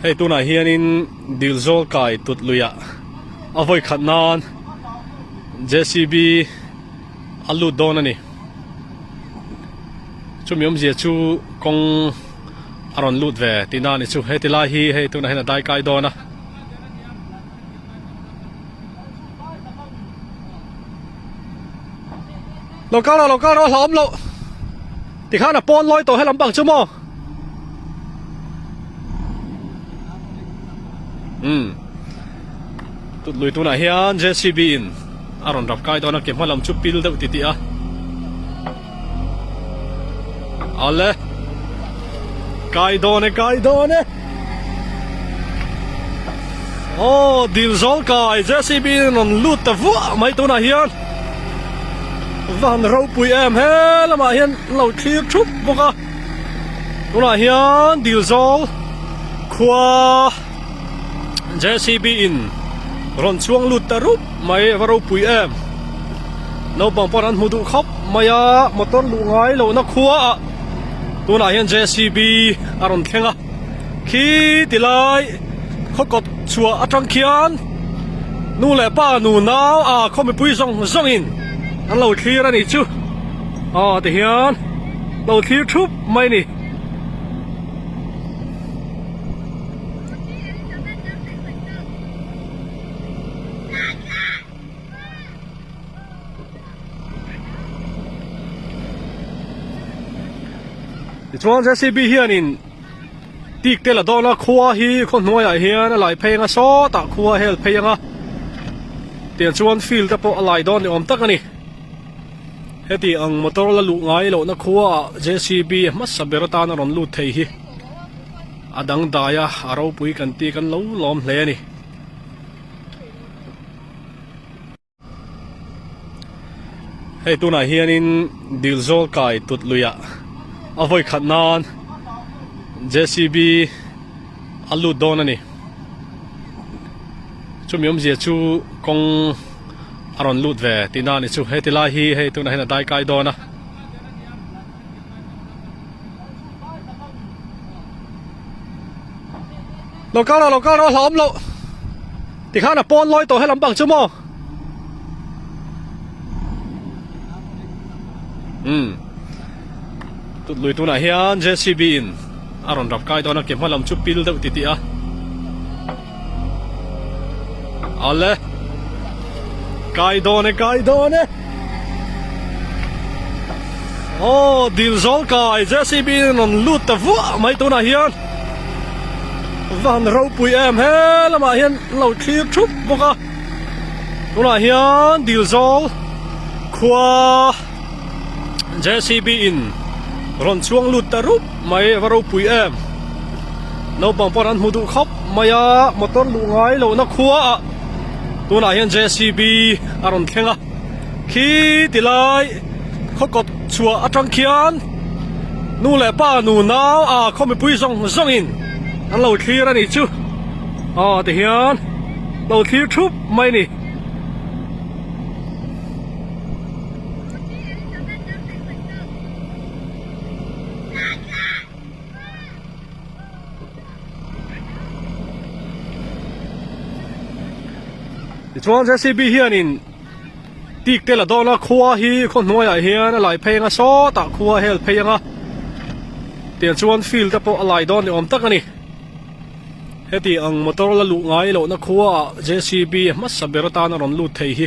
Hei tuna hianin dilzol kai tutluya avoi khatnan JCB alu don ani chumiom zia chu kong aron lut ve tina ni chu hei tilai hi hei tuna hena dai kai dona lo ka lo hlom lo ti khana pon loi to he lambang chu mo tụt lùi tu này hiền JCB in aron rap kai đó nó kiếm hoa làm chút pil đâu tít à alle kai đó này oh dilzol kai JCB non lut ta vua mấy tu này hiền van rau pui em he là mà hiền lâu thiệt chút bốc à tu này hiền dilzol qua JCB in ron chuang lut ta rup mai varo pui em no bang pon an hudu khop maya motor lu ngai lo na khuwa tu na hian JCB aron thenga khi tilai khokot chua atang khian nu le pa nu naw a khomi pui zong in an lo thlir ani chu te hian lo thlir thup mai ni chuan JCB hianin tik te la dona khuwa hi khon hnuaiah hian a lai phenga saw ta khuwa hel pheianga tian chuan field te pawh a lai dawn ni awm tak ani heti ang motor la luh ngai lo na khuwa JCB hmasa beratan a ron lut thei hi adang daya aro pui kan ti kan lo lom hle ani hei tuna hianin dilzol kai tutluya avoi khatnan JCB alu don ani chumiom zia chu kong aron lut ve tina ni chu hei tilai hi hei tuna hena dai kai dona lo ka lo hlom lo ti khana pon loi to he lambang chu mo tụt lùi tu này hiền JCB in aron rap kai đó nó kiếm hoa làm chút pil đâu tít à alle kai đó này oh dilzol kai JCB non lut ta vua mấy tu này hiền van rau pui em he là mà hiền lâu thiệt chút bốc à tu này hiền dilzol qua JCB in ron chuang lut ta rup mai varo pui em no bang pon an hudu khop maya motor lu ngai lo na khuwa tu na hian JCB aron thenga khi tilai khokot chua atang khian nu le pa nu naw a khomi pui zong in an lo thlir ani chu te hian lo thlir thup mai ni chuan JCB hianin tik te la dona khuwa hi khon hnuaiah hian a lai phenga saw ta khuwa hel pheianga tian chuan field te pawh a lai dawn ni awm tak ani heti ang motor la luh ngai lo na khuwa JCB hmasa beratan a ron lut thei hi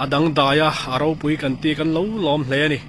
adang daya aro pui kan ti kan lo lom hle ani